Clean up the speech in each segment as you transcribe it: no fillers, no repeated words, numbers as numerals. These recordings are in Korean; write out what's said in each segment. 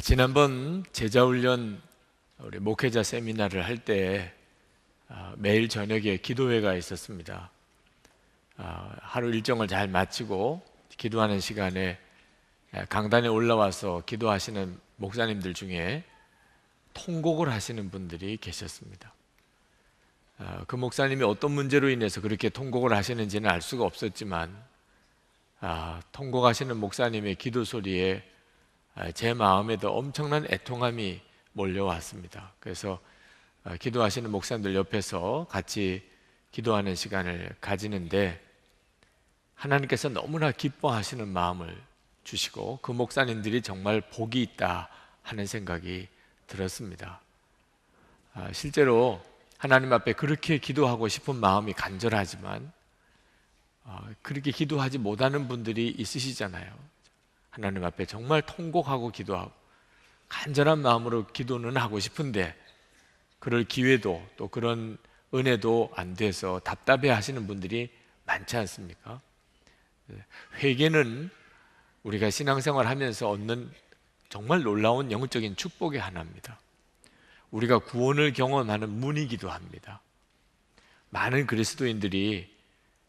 지난번 제자훈련 우리 목회자 세미나를 할 때 매일 저녁에 기도회가 있었습니다. 하루 일정을 잘 마치고 기도하는 시간에 강단에 올라와서 기도하시는 목사님들 중에 통곡을 하시는 분들이 계셨습니다. 그 목사님이 어떤 문제로 인해서 그렇게 통곡을 하시는지는 알 수가 없었지만 통곡하시는 목사님의 기도 소리에 제 마음에도 엄청난 애통함이 몰려왔습니다. 그래서 기도하시는 목사님들 옆에서 같이 기도하는 시간을 가지는데 하나님께서 너무나 기뻐하시는 마음을 주시고 그 목사님들이 정말 복이 있다 하는 생각이 들었습니다. 실제로 하나님 앞에 그렇게 기도하고 싶은 마음이 간절하지만 그렇게 기도하지 못하는 분들이 있으시잖아요. 하나님 앞에 정말 통곡하고 기도하고 간절한 마음으로 기도는 하고 싶은데 그럴 기회도 또 그런 은혜도 안 돼서 답답해 하시는 분들이 많지 않습니까? 회개는 우리가 신앙생활 하면서 얻는 정말 놀라운 영적인 축복의 하나입니다. 우리가 구원을 경험하는 문이기도 합니다. 많은 그리스도인들이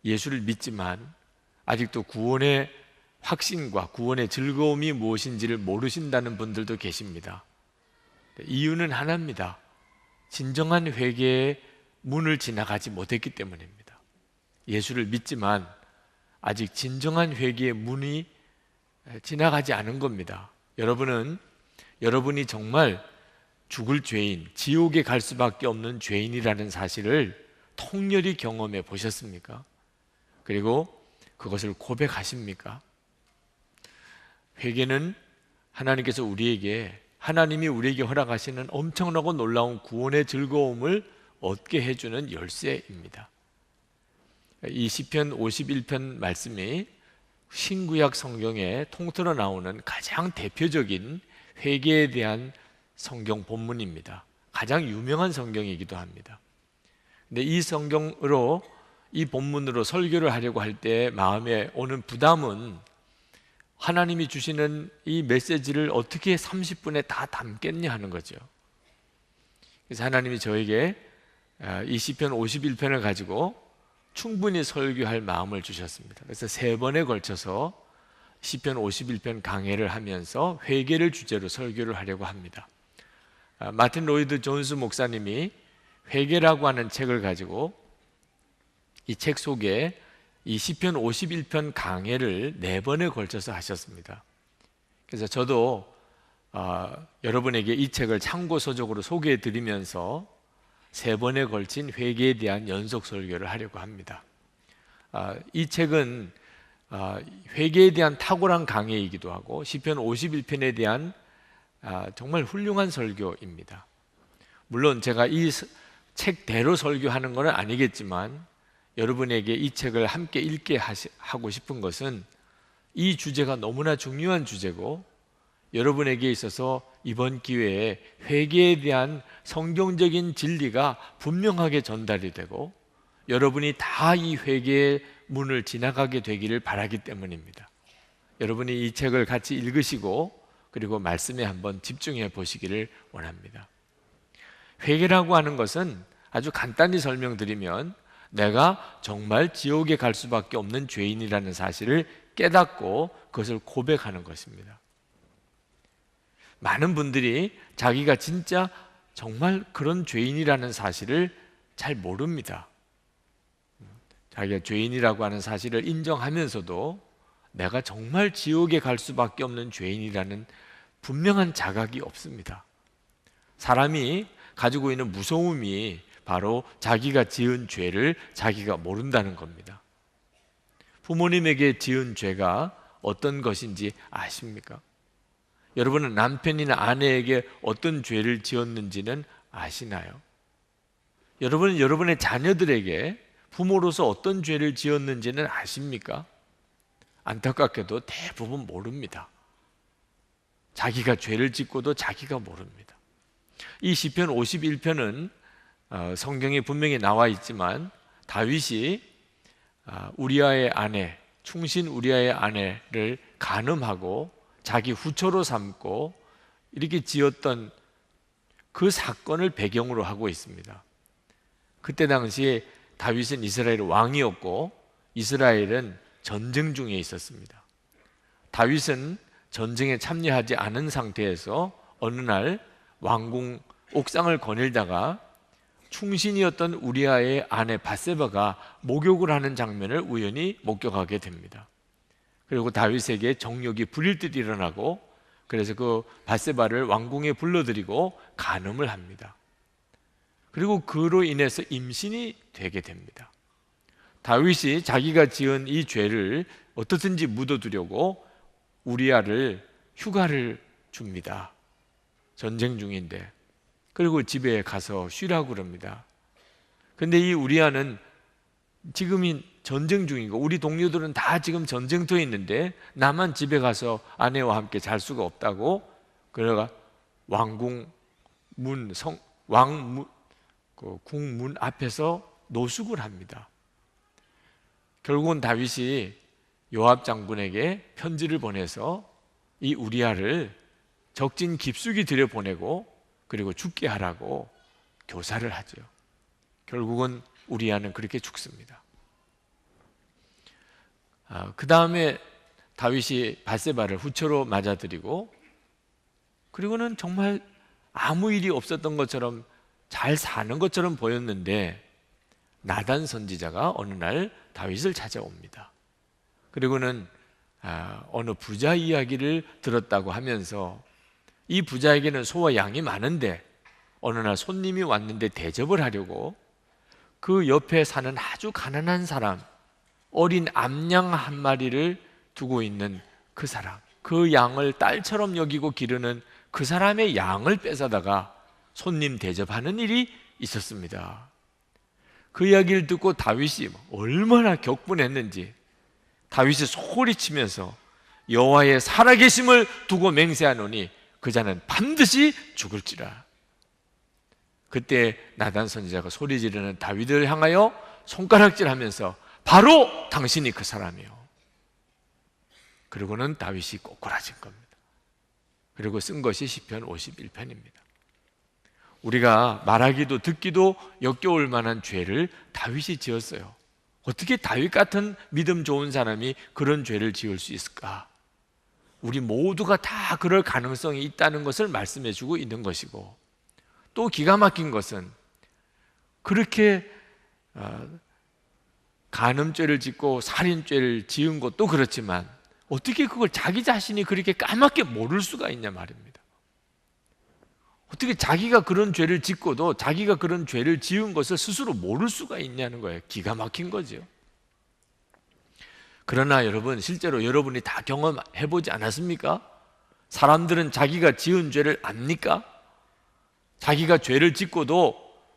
예수를 믿지만 아직도 구원의 확신과 구원의 즐거움이 무엇인지를 모르신다는 분들도 계십니다. 이유는 하나입니다. 진정한 회개의 문을 지나가지 못했기 때문입니다. 예수를 믿지만 아직 진정한 회개의 문이 지나가지 않은 겁니다. 여러분이 정말 죽을 죄인, 지옥에 갈 수밖에 없는 죄인이라는 사실을 통렬히 경험해 보셨습니까? 그리고 그것을 고백하십니까? 회개는 하나님이 우리에게 허락하시는 엄청나고 놀라운 구원의 즐거움을 얻게 해주는 열쇠입니다. 이 시편 51편 말씀이 신구약 성경에 통틀어 나오는 가장 대표적인 회개에 대한 성경 본문입니다. 가장 유명한 성경이기도 합니다. 근데 이 본문으로 설교를 하려고 할 때 마음에 오는 부담은 하나님이 주시는 이 메시지를 어떻게 30분에 다 담겠냐 하는 거죠. 그래서 하나님이 저에게 이 시편 51편을 가지고 충분히 설교할 마음을 주셨습니다. 그래서 3번에 걸쳐서 시편 51편 강해를 하면서 회개를 주제로 설교를 하려고 합니다. 마틴 로이드 존스 목사님이 회개라고 하는 책을 가지고 이 책 속에 이 시편 51편 강해를 4번에 걸쳐서 하셨습니다. 그래서 저도 여러분에게 이 책을 참고서적으로 소개해 드리면서 3번에 걸친 회개에 대한 연속 설교를 하려고 합니다. 이 책은 회개에 대한 탁월한 강해이기도 하고 시편 51편에 대한 정말 훌륭한 설교입니다. 물론 제가 이 책대로 설교하는 건 아니겠지만 여러분에게 이 책을 함께 읽게 하고 싶은 것은 이 주제가 너무나 중요한 주제고 여러분에게 있어서 이번 기회에 회개에 대한 성경적인 진리가 분명하게 전달이 되고 여러분이 다 이 회개의 문을 지나가게 되기를 바라기 때문입니다. 여러분이 이 책을 같이 읽으시고 그리고 말씀에 한번 집중해 보시기를 원합니다. 회개라고 하는 것은 아주 간단히 설명드리면 내가 정말 지옥에 갈 수밖에 없는 죄인이라는 사실을 깨닫고 그것을 고백하는 것입니다. 많은 분들이 자기가 진짜 정말 그런 죄인이라는 사실을 잘 모릅니다. 자기가 죄인이라고 하는 사실을 인정하면서도 내가 정말 지옥에 갈 수밖에 없는 죄인이라는 분명한 자각이 없습니다. 사람이 가지고 있는 무서움이 바로 자기가 지은 죄를 자기가 모른다는 겁니다. 부모님에게 지은 죄가 어떤 것인지 아십니까? 여러분은 남편이나 아내에게 어떤 죄를 지었는지는 아시나요? 여러분은 여러분의 자녀들에게 부모로서 어떤 죄를 지었는지는 아십니까? 안타깝게도 대부분 모릅니다. 자기가 죄를 짓고도 자기가 모릅니다. 이 시편 51편은 성경에 분명히 나와 있지만 다윗이 우리아의 아내, 충신 우리아의 아내를 간음하고 자기 후처로 삼고 이렇게 지었던 그 사건을 배경으로 하고 있습니다. 그때 당시에 다윗은 이스라엘 왕이었고 이스라엘은 전쟁 중에 있었습니다. 다윗은 전쟁에 참여하지 않은 상태에서 어느 날 왕궁 옥상을 거닐다가 충신이었던 우리아의 아내 밧세바가 목욕을 하는 장면을 우연히 목격하게 됩니다. 그리고 다윗에게 정욕이 부릴 듯 일어나고, 그래서 그 밧세바를 왕궁에 불러들이고 간음을 합니다. 그리고 그로 인해서 임신이 되게 됩니다. 다윗이 자기가 지은 이 죄를 어떻든지 묻어두려고 우리아를 휴가를 줍니다. 전쟁 중인데. 그리고 집에 가서 쉬라고 그럽니다. 근데 이 우리아는 지금이 전쟁 중이고 우리 동료들은 다 지금 전쟁터에 있는데 나만 집에 가서 아내와 함께 잘 수가 없다고, 그래가 왕궁 문 궁문 앞에서 노숙을 합니다. 결국은 다윗이 요압 장군에게 편지를 보내서 이 우리아를 적진 깊숙이 들여보내고 그리고 죽게 하라고 교사를 하죠. 결국은 우리아는 그렇게 죽습니다. 그 다음에 다윗이 밧세바를 후처로 맞아들이고, 그리고는 정말 아무 일이 없었던 것처럼 잘 사는 것처럼 보였는데 나단 선지자가 어느 날 다윗을 찾아옵니다. 그리고는 어느 부자 이야기를 들었다고 하면서 이 부자에게는 소와 양이 많은데 어느 날 손님이 왔는데 대접을 하려고 그 옆에 사는 아주 가난한 사람, 어린 암양 한 마리를 두고 있는 그 사람, 그 양을 딸처럼 여기고 기르는 그 사람의 양을 뺏어다가 손님 대접하는 일이 있었습니다. 그 이야기를 듣고 다윗이 얼마나 격분했는지 다윗이 소리치면서 여호와의 살아계심을 두고 맹세하노니 그 자는 반드시 죽을지라. 그때 나단 선지자가 소리 지르는 다윗을 향하여 손가락질하면서 바로 당신이 그 사람이요. 그리고는 다윗이 꼬꾸라진 겁니다. 그리고 쓴 것이 시편 51편입니다. 우리가 말하기도 듣기도 역겨울 만한 죄를 다윗이 지었어요. 어떻게 다윗 같은 믿음 좋은 사람이 그런 죄를 지을 수 있을까? 우리 모두가 다 그럴 가능성이 있다는 것을 말씀해 주고 있는 것이고, 또 기가 막힌 것은 그렇게 간음죄를 짓고 살인죄를 지은 것도 그렇지만 어떻게 그걸 자기 자신이 그렇게 까맣게 모를 수가 있냐 말입니다. 어떻게 자기가 그런 죄를 짓고도 자기가 그런 죄를 지은 것을 스스로 모를 수가 있냐는 거예요. 기가 막힌 거죠. 그러나 여러분, 실제로 여러분이 다 경험해보지 않았습니까? 사람들은 자기가 지은 죄를 압니까? 자기가 죄를 짓고도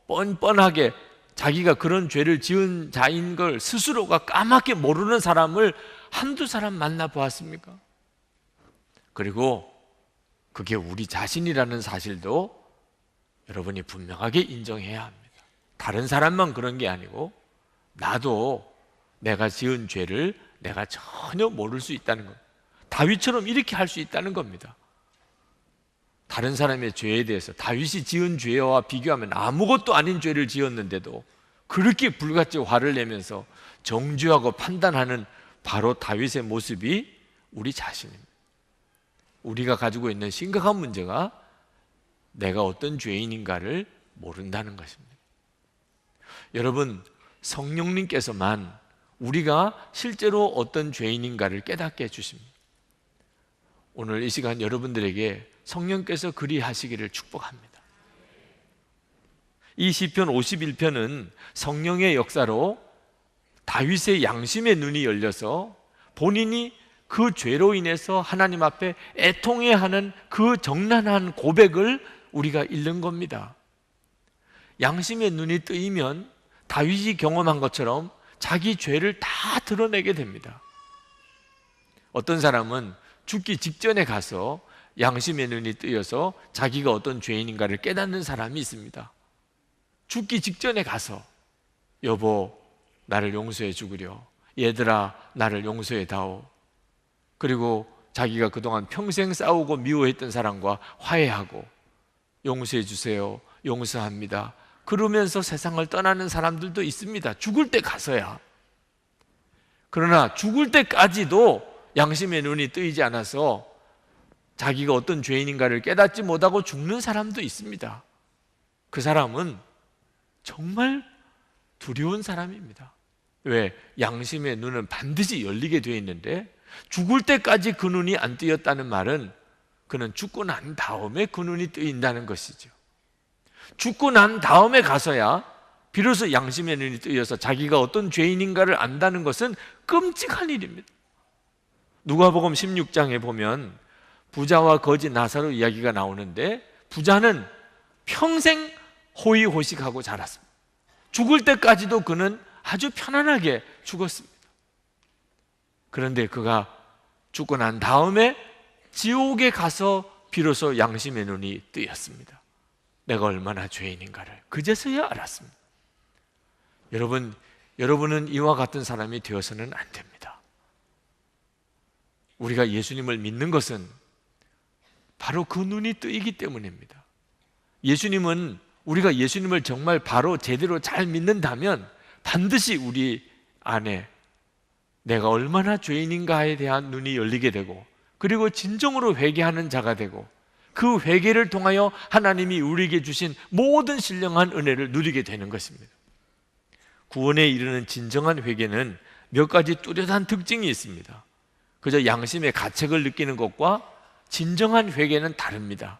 뻔뻔하게 자기가 그런 죄를 지은 자인 걸 스스로가 까맣게 모르는 사람을 한두 사람 만나보았습니까? 그리고 그게 우리 자신이라는 사실도 여러분이 분명하게 인정해야 합니다. 다른 사람만 그런 게 아니고 나도 내가 지은 죄를 내가 전혀 모를 수 있다는 것, 다윗처럼 이렇게 할 수 있다는 겁니다. 다른 사람의 죄에 대해서 다윗이 지은 죄와 비교하면 아무것도 아닌 죄를 지었는데도 그렇게 불같이 화를 내면서 정죄하고 판단하는 바로 다윗의 모습이 우리 자신입니다. 우리가 가지고 있는 심각한 문제가 내가 어떤 죄인인가를 모른다는 것입니다. 여러분, 성령님께서만 우리가 실제로 어떤 죄인인가를 깨닫게 해주십니다. 오늘 이 시간 여러분들에게 성령께서 그리하시기를 축복합니다. 이 시편 51편은 성령의 역사로 다윗의 양심의 눈이 열려서 본인이 그 죄로 인해서 하나님 앞에 애통해하는 그 정난한 고백을 우리가 읽는 겁니다. 양심의 눈이 뜨이면 다윗이 경험한 것처럼 자기 죄를 다 드러내게 됩니다. 어떤 사람은 죽기 직전에 가서 양심의 눈이 뜨여서 자기가 어떤 죄인인가를 깨닫는 사람이 있습니다. 죽기 직전에 가서 여보 나를 용서해 주구려, 얘들아 나를 용서해 다오, 그리고 자기가 그동안 평생 싸우고 미워했던 사람과 화해하고 용서해 주세요, 용서합니다 그러면서 세상을 떠나는 사람들도 있습니다. 죽을 때 가서야. 그러나 죽을 때까지도 양심의 눈이 뜨이지 않아서 자기가 어떤 죄인인가를 깨닫지 못하고 죽는 사람도 있습니다. 그 사람은 정말 두려운 사람입니다. 왜? 양심의 눈은 반드시 열리게 되어 있는데 죽을 때까지 그 눈이 안 뜨였다는 말은 그는 죽고 난 다음에 그 눈이 뜨인다는 것이죠. 죽고 난 다음에 가서야 비로소 양심의 눈이 뜨여서 자기가 어떤 죄인인가를 안다는 것은 끔찍한 일입니다. 누가복음 16장에 보면 부자와 거지 나사로 이야기가 나오는데 부자는 평생 호의호식하고 자랐습니다. 죽을 때까지도 그는 아주 편안하게 죽었습니다. 그런데 그가 죽고 난 다음에 지옥에 가서 비로소 양심의 눈이 뜨였습니다. 내가 얼마나 죄인인가를 그제서야 알았습니다. 여러분은 이와 같은 사람이 되어서는 안 됩니다. 우리가 예수님을 믿는 것은 바로 그 눈이 뜨이기 때문입니다. 우리가 예수님을 정말 바로 제대로 잘 믿는다면 반드시 우리 안에 내가 얼마나 죄인인가에 대한 눈이 열리게 되고 그리고 진정으로 회개하는 자가 되고 그 회개를 통하여 하나님이 우리에게 주신 모든 신령한 은혜를 누리게 되는 것입니다. 구원에 이르는 진정한 회개는 몇 가지 뚜렷한 특징이 있습니다. 그저 양심의 가책을 느끼는 것과 진정한 회개는 다릅니다.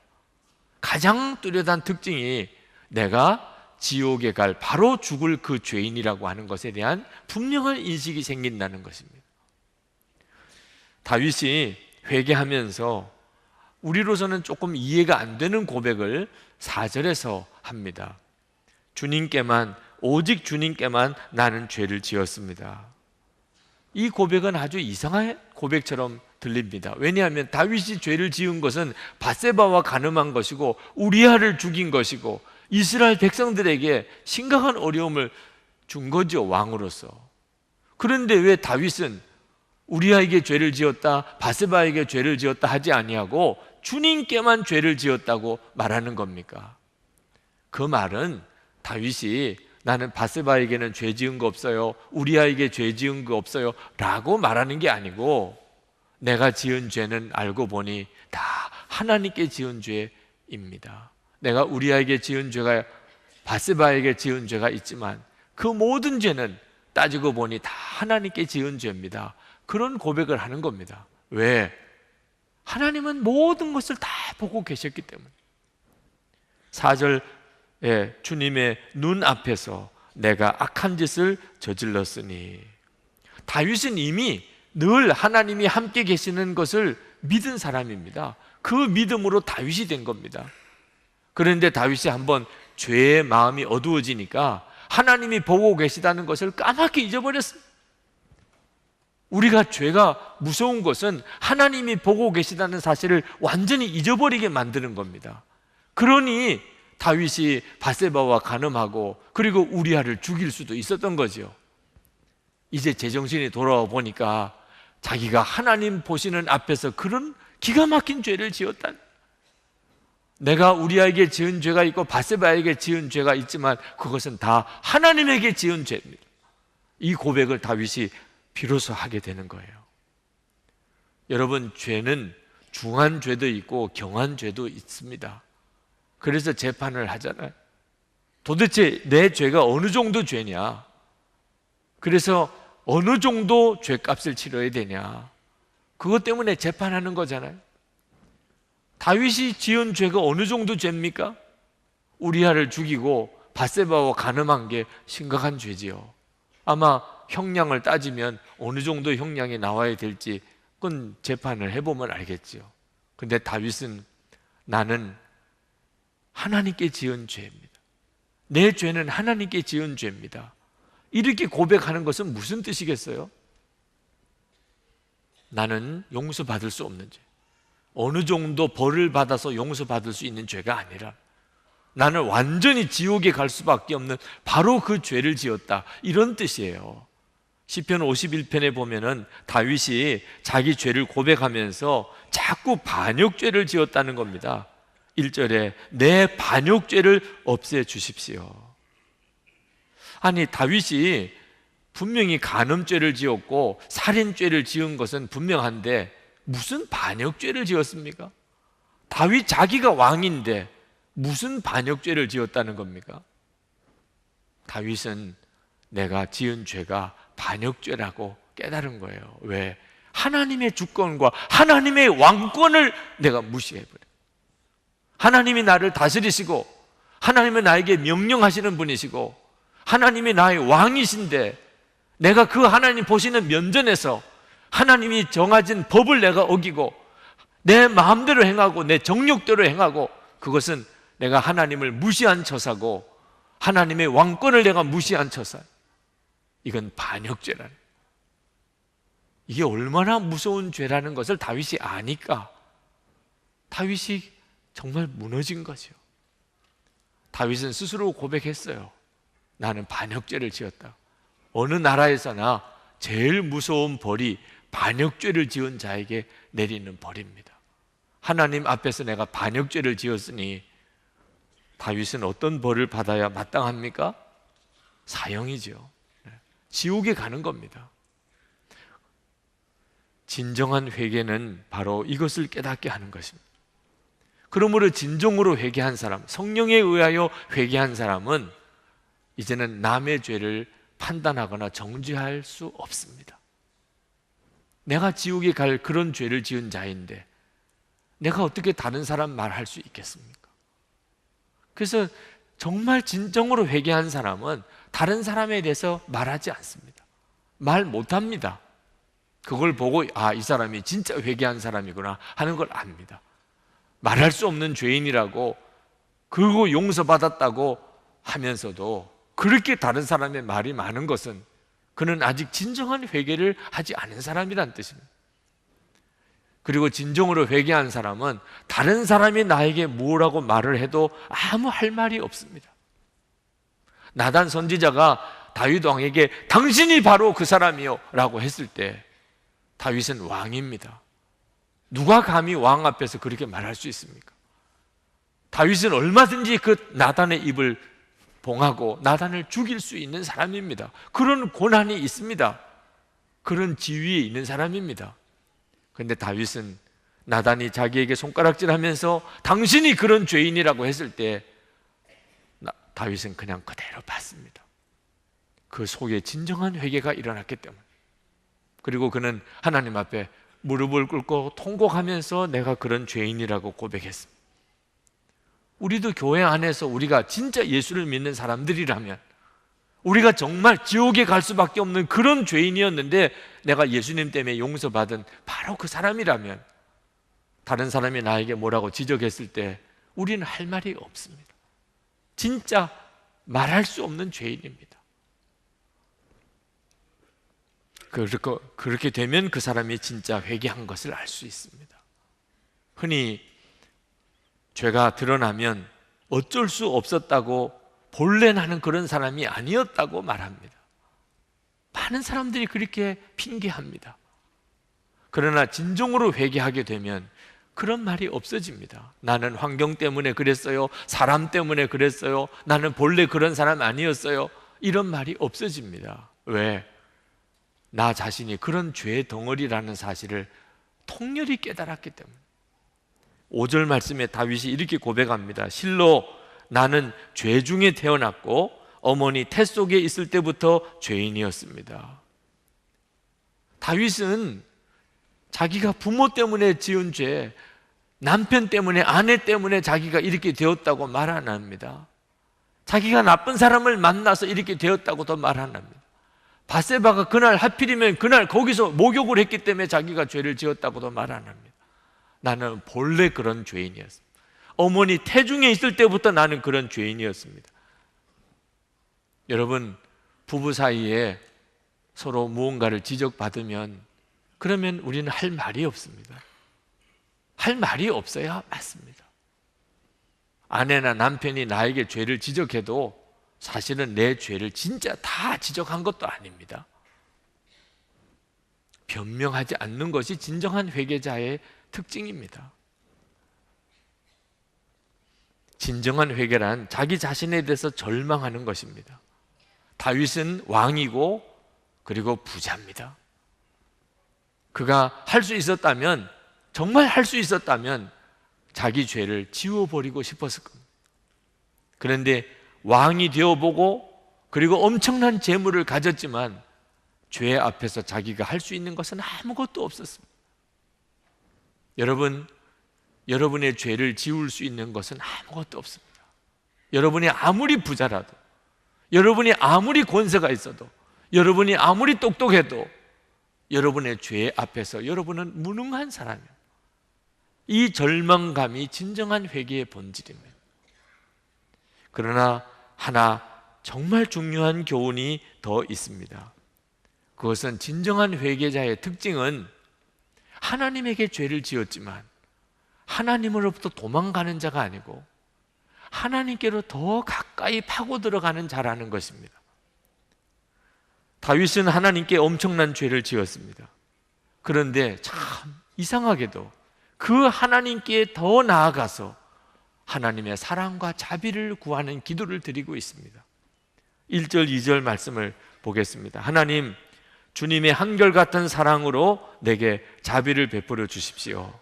가장 뚜렷한 특징이 내가 지옥에 갈 바로 죽을 그 죄인이라고 하는 것에 대한 분명한 인식이 생긴다는 것입니다. 다윗이 회개하면서 우리로서는 조금 이해가 안 되는 고백을 4절에서 합니다. 오직 주님께만 나는 죄를 지었습니다. 이 고백은 아주 이상한 고백처럼 들립니다. 왜냐하면 다윗이 죄를 지은 것은 밧세바와 간음한 것이고 우리아를 죽인 것이고 이스라엘 백성들에게 심각한 어려움을 준 거죠, 왕으로서. 그런데 왜 다윗은 우리아에게 죄를 지었다, 밧세바에게 죄를 지었다 하지 아니하고 주님께만 죄를 지었다고 말하는 겁니까? 그 말은 다윗이 나는 밧세바에게는 죄 지은 거 없어요, 우리아에게 죄 지은 거 없어요 라고 말하는 게 아니고 내가 지은 죄는 알고 보니 다 하나님께 지은 죄입니다. 내가 우리아에게 지은 죄가 밧세바에게 지은 죄가 있지만 그 모든 죄는 따지고 보니 다 하나님께 지은 죄입니다. 그런 고백을 하는 겁니다. 왜? 하나님은 모든 것을 다 보고 계셨기 때문에. 4절에 주님의 눈앞에서 내가 악한 짓을 저질렀으니, 다윗은 이미 늘 하나님이 함께 계시는 것을 믿은 사람입니다. 그 믿음으로 다윗이 된 겁니다. 그런데 다윗이 한번 죄의 마음이 어두워지니까 하나님이 보고 계시다는 것을 까맣게 잊어버렸습니다. 우리가 죄가 무서운 것은 하나님이 보고 계시다는 사실을 완전히 잊어버리게 만드는 겁니다. 그러니 다윗이 밧세바와 간음하고 그리고 우리아를 죽일 수도 있었던 거죠. 이제 제정신이 돌아와 보니까 자기가 하나님 보시는 앞에서 그런 기가 막힌 죄를 지었다. 내가 우리아에게 지은 죄가 있고 밧세바에게 지은 죄가 있지만 그것은 다 하나님에게 지은 죄입니다. 이 고백을 다윗이 비로소 하게 되는 거예요. 여러분, 죄는 중한 죄도 있고 경한 죄도 있습니다. 그래서 재판을 하잖아요. 도대체 내 죄가 어느 정도 죄냐? 그래서 어느 정도 죄값을 치러야 되냐? 그것 때문에 재판하는 거잖아요. 다윗이 지은 죄가 어느 정도 죄입니까? 우리아를 죽이고 밧세바와 간음한 게 심각한 죄지요. 아마 형량을 따지면 어느 정도 형량이 나와야 될지 그건 재판을 해보면 알겠지요. 근데 다윗은 나는 하나님께 지은 죄입니다. 내 죄는 하나님께 지은 죄입니다. 이렇게 고백하는 것은 무슨 뜻이겠어요? 나는 용서받을 수 없는 죄, 어느 정도 벌을 받아서 용서받을 수 있는 죄가 아니라 나는 완전히 지옥에 갈 수밖에 없는 바로 그 죄를 지었다, 이런 뜻이에요. 시편 51편에 보면은 다윗이 자기 죄를 고백하면서 자꾸 반역죄를 지었다는 겁니다. 1절에 내 반역죄를 없애 주십시오. 아니, 다윗이 분명히 간음죄를 지었고 살인죄를 지은 것은 분명한데 무슨 반역죄를 지었습니까? 다윗 자기가 왕인데 무슨 반역죄를 지었다는 겁니까? 다윗은 내가 지은 죄가 반역죄라고 깨달은 거예요. 왜? 하나님의 주권과 하나님의 왕권을 내가 무시해버려. 하나님이 나를 다스리시고 하나님은 나에게 명령하시는 분이시고 하나님이 나의 왕이신데 내가 그 하나님 보시는 면전에서 하나님이 정하신 법을 내가 어기고 내 마음대로 행하고 내 정욕대로 행하고, 그것은 내가 하나님을 무시한 처사고 하나님의 왕권을 내가 무시한 처사. 이건 반역죄라는, 이게 얼마나 무서운 죄라는 것을 다윗이 아니까 다윗이 정말 무너진 거죠. 다윗은 스스로 고백했어요. 나는 반역죄를 지었다. 어느 나라에서나 제일 무서운 벌이 반역죄를 지은 자에게 내리는 벌입니다. 하나님 앞에서 내가 반역죄를 지었으니 다윗은 어떤 벌을 받아야 마땅합니까? 사형이죠. 지옥에 가는 겁니다. 진정한 회개는 바로 이것을 깨닫게 하는 것입니다. 그러므로 진정으로 회개한 사람, 성령에 의하여 회개한 사람은 이제는 남의 죄를 판단하거나 정죄할 수 없습니다. 내가 지옥에 갈 그런 죄를 지은 자인데 내가 어떻게 다른 사람 말할 수 있겠습니까? 그래서 정말 진정으로 회개한 사람은 다른 사람에 대해서 말하지 않습니다. 말 못합니다. 그걸 보고 이 사람이 진짜 회개한 사람이구나 하는 걸 압니다. 말할 수 없는 죄인이라고, 그리고 용서받았다고 하면서도 그렇게 다른 사람의 말이 많은 것은 그는 아직 진정한 회개를 하지 않은 사람이란 뜻입니다. 그리고 진정으로 회개한 사람은 다른 사람이 나에게 뭐라고 말을 해도 아무 할 말이 없습니다. 나단 선지자가 다윗 왕에게 당신이 바로 그 사람이요 라고 했을 때 다윗은 왕입니다. 누가 감히 왕 앞에서 그렇게 말할 수 있습니까? 다윗은 얼마든지 그 나단의 입을 봉하고 나단을 죽일 수 있는 사람입니다. 그런 권한이 있습니다. 그런 지위에 있는 사람입니다. 그런데 다윗은 나단이 자기에게 손가락질하면서 당신이 그런 죄인이라고 했을 때 다윗은 그냥 그대로 봤습니다. 그 속에 진정한 회개가 일어났기 때문에. 그리고 그는 하나님 앞에 무릎을 꿇고 통곡하면서 내가 그런 죄인이라고 고백했습니다. 우리도 교회 안에서 우리가 진짜 예수를 믿는 사람들이라면, 우리가 정말 지옥에 갈 수밖에 없는 그런 죄인이었는데 내가 예수님 때문에 용서받은 바로 그 사람이라면, 다른 사람이 나에게 뭐라고 지적했을 때 우리는 할 말이 없습니다. 진짜 말할 수 없는 죄인입니다. 그렇게 되면 그 사람이 진짜 회개한 것을 알 수 있습니다. 흔히 죄가 드러나면 어쩔 수 없었다고 본래 나는 그런 사람이 아니었다고 말합니다. 많은 사람들이 그렇게 핑계합니다. 그러나 진정으로 회개하게 되면 그런 말이 없어집니다. 나는 환경 때문에 그랬어요, 사람 때문에 그랬어요, 나는 본래 그런 사람 아니었어요, 이런 말이 없어집니다. 왜? 나 자신이 그런 죄의 덩어리라는 사실을 통렬히 깨달았기 때문에. 5절 말씀에 다윗이 이렇게 고백합니다. 실로 나는 죄 중에 태어났고 어머니 태 속에 있을 때부터 죄인이었습니다. 다윗은 자기가 부모 때문에 지은 죄, 남편 때문에, 아내 때문에 자기가 이렇게 되었다고 말 안 합니다. 자기가 나쁜 사람을 만나서 이렇게 되었다고도 말 안 합니다. 바세바가 그날 하필이면 그날 거기서 목욕을 했기 때문에 자기가 죄를 지었다고도 말 안 합니다. 나는 본래 그런 죄인이었습니다. 어머니 태중에 있을 때부터 나는 그런 죄인이었습니다. 여러분, 부부 사이에 서로 무언가를 지적받으면 그러면 우리는 할 말이 없습니다. 할 말이 없어야 맞습니다. 아내나 남편이 나에게 죄를 지적해도 사실은 내 죄를 진짜 다 지적한 것도 아닙니다. 변명하지 않는 것이 진정한 회개자의 특징입니다. 진정한 회개란 자기 자신에 대해서 절망하는 것입니다. 다윗은 왕이고 그리고 부자입니다. 그가 할 수 있었다면, 정말 할 수 있었다면 자기 죄를 지워버리고 싶었을 겁니다. 그런데 왕이 되어보고 그리고 엄청난 재물을 가졌지만 죄 앞에서 자기가 할 수 있는 것은 아무것도 없었습니다. 여러분, 여러분의 죄를 지울 수 있는 것은 아무것도 없습니다. 여러분이 아무리 부자라도, 여러분이 아무리 권세가 있어도, 여러분이 아무리 똑똑해도 여러분의 죄 앞에서 여러분은 무능한 사람이에요. 이 절망감이 진정한 회개의 본질입니다. 그러나 하나 정말 중요한 교훈이 더 있습니다. 그것은 진정한 회개자의 특징은 하나님에게 죄를 지었지만 하나님으로부터 도망가는 자가 아니고 하나님께로 더 가까이 파고 들어가는 자라는 것입니다. 다윗은 하나님께 엄청난 죄를 지었습니다. 그런데 참 이상하게도 그 하나님께 더 나아가서 하나님의 사랑과 자비를 구하는 기도를 드리고 있습니다. 1절, 2절 말씀을 보겠습니다. 하나님, 주님의 한결같은 사랑으로 내게 자비를 베풀어 주십시오.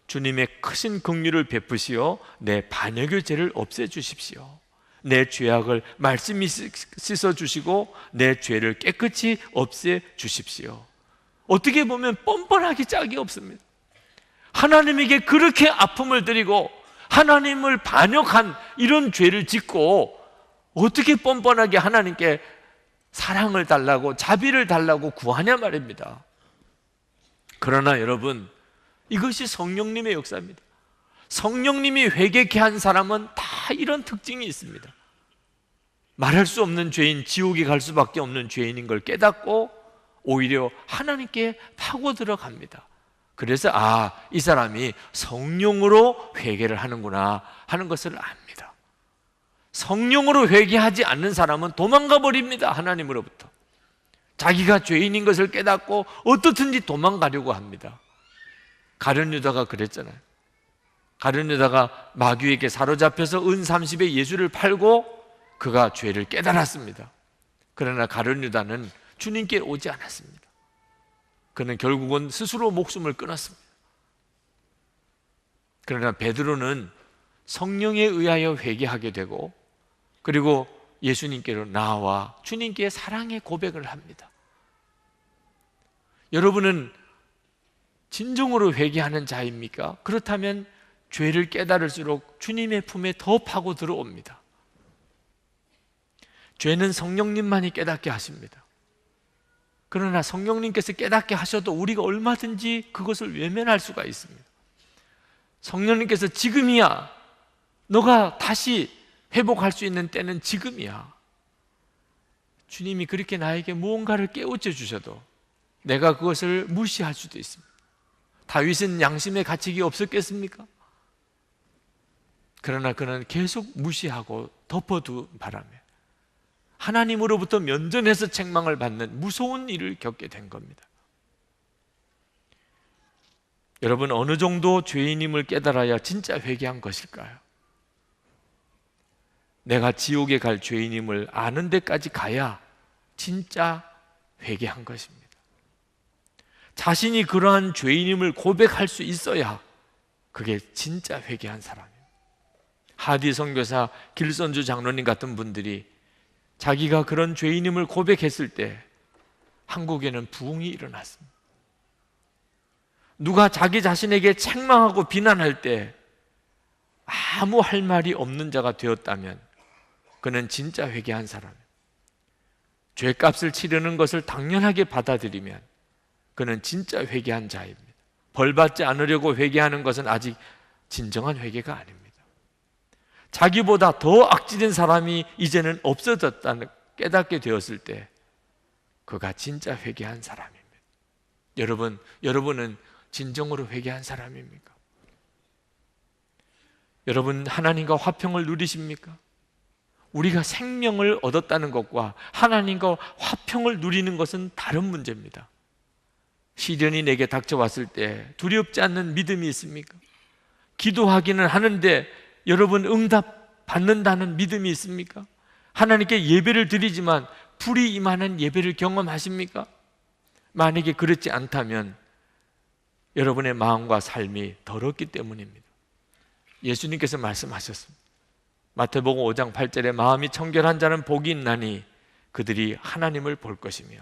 주님의 크신 긍휼을 베푸시어 내 반역의 죄를 없애 주십시오. 내 죄악을 말씀이 씻어주시고 내 죄를 깨끗이 없애 주십시오. 어떻게 보면 뻔뻔하기 짝이 없습니다. 하나님에게 그렇게 아픔을 드리고 하나님을 반역한 이런 죄를 짓고 어떻게 뻔뻔하게 하나님께 사랑을 달라고 자비를 달라고 구하냐 말입니다. 그러나 여러분, 이것이 성령님의 역사입니다. 성령님이 회개케 한 사람은 다 이런 특징이 있습니다. 말할 수 없는 죄인, 지옥에 갈 수밖에 없는 죄인인 걸 깨닫고 오히려 하나님께 파고 들어갑니다. 그래서 이 사람이 성령으로 회개를 하는구나 하는 것을 압니다. 성령으로 회개하지 않는 사람은 도망가 버립니다. 하나님으로부터. 자기가 죄인인 것을 깨닫고 어떻든지 도망가려고 합니다. 가룟 유다가 그랬잖아요. 가룟 유다가 마귀에게 사로잡혀서 은 30에 예수를 팔고 그가 죄를 깨달았습니다. 그러나 가룟 유다는 주님께 오지 않았습니다. 그는 결국은 스스로 목숨을 끊었습니다. 그러나 베드로는 성령에 의하여 회개하게 되고 그리고 예수님께로 나와 주님께 사랑의 고백을 합니다. 여러분은 진정으로 회개하는 자입니까? 그렇다면 죄를 깨달을수록 주님의 품에 더 파고 들어옵니다. 죄는 성령님만이 깨닫게 하십니다. 그러나 성령님께서 깨닫게 하셔도 우리가 얼마든지 그것을 외면할 수가 있습니다. 성령님께서 지금이야, 너가 다시 회복할 수 있는 때는 지금이야. 주님이 그렇게 나에게 무언가를 깨우쳐 주셔도 내가 그것을 무시할 수도 있습니다. 다윗은 양심의 가책이 없었겠습니까? 그러나 그는 계속 무시하고 덮어둔 바람에 하나님으로부터 면전에서 책망을 받는 무서운 일을 겪게 된 겁니다. 여러분, 어느 정도 죄인임을 깨달아야 진짜 회개한 것일까요? 내가 지옥에 갈 죄인임을 아는 데까지 가야 진짜 회개한 것입니다. 자신이 그러한 죄인임을 고백할 수 있어야 그게 진짜 회개한 사람입니다. 하디 선교사, 길선주 장로님 같은 분들이 자기가 그런 죄인임을 고백했을 때 한국에는 부흥이 일어났습니다. 누가 자기 자신에게 책망하고 비난할 때 아무 할 말이 없는 자가 되었다면 그는 진짜 회개한 사람이에요. 죄값을 치르는 것을 당연하게 받아들이면 그는 진짜 회개한 자입니다. 벌받지 않으려고 회개하는 것은 아직 진정한 회개가 아닙니다. 자기보다 더 악질인 사람이 이제는 없어졌다는 깨닫게 되었을 때 그가 진짜 회개한 사람입니다. 여러분은 진정으로 회개한 사람입니까? 여러분, 하나님과 화평을 누리십니까? 우리가 생명을 얻었다는 것과 하나님과 화평을 누리는 것은 다른 문제입니다. 시련이 내게 닥쳐왔을 때 두렵지 않는 믿음이 있습니까? 기도하기는 하는데 여러분 응답 받는다는 믿음이 있습니까? 하나님께 예배를 드리지만 불이 임하는 예배를 경험하십니까? 만약에 그렇지 않다면 여러분의 마음과 삶이 더럽기 때문입니다. 예수님께서 말씀하셨습니다. 마태복음 5장 8절에 마음이 청결한 자는 복이 있나니 그들이 하나님을 볼 것이며,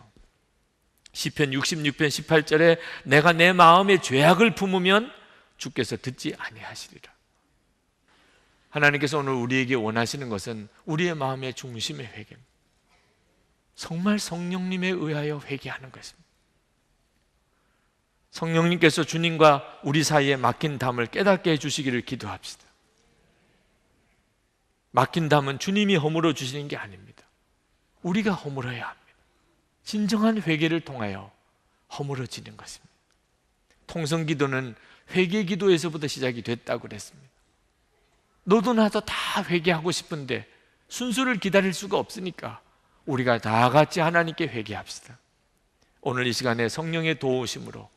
시편 66편 18절에 내가 내 마음에 죄악을 품으면 주께서 듣지 아니하시리라. 하나님께서 오늘 우리에게 원하시는 것은 우리의 마음의 중심의 회개입니다. 정말 성령님에 의하여 회개하는 것입니다. 성령님께서 주님과 우리 사이에 막힌 담을 깨닫게 해주시기를 기도합시다. 막힌 담은 주님이 허물어 주시는 게 아닙니다. 우리가 허물어야 합니다. 진정한 회개를 통하여 허물어지는 것입니다. 통성기도는 회개기도에서부터 시작이 됐다고 그랬습니다. 너도 나도 다 회개하고 싶은데 순서를 기다릴 수가 없으니까 우리가 다 같이 하나님께 회개합시다. 오늘 이 시간에 성령의 도우심으로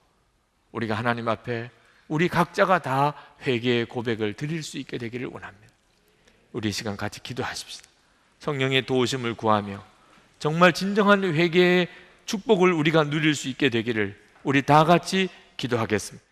우리가 하나님 앞에 우리 각자가 다 회개의 고백을 드릴 수 있게 되기를 원합니다. 우리 이 시간 같이 기도하십시다. 성령의 도우심을 구하며 정말 진정한 회개의 축복을 우리가 누릴 수 있게 되기를 우리 다 같이 기도하겠습니다.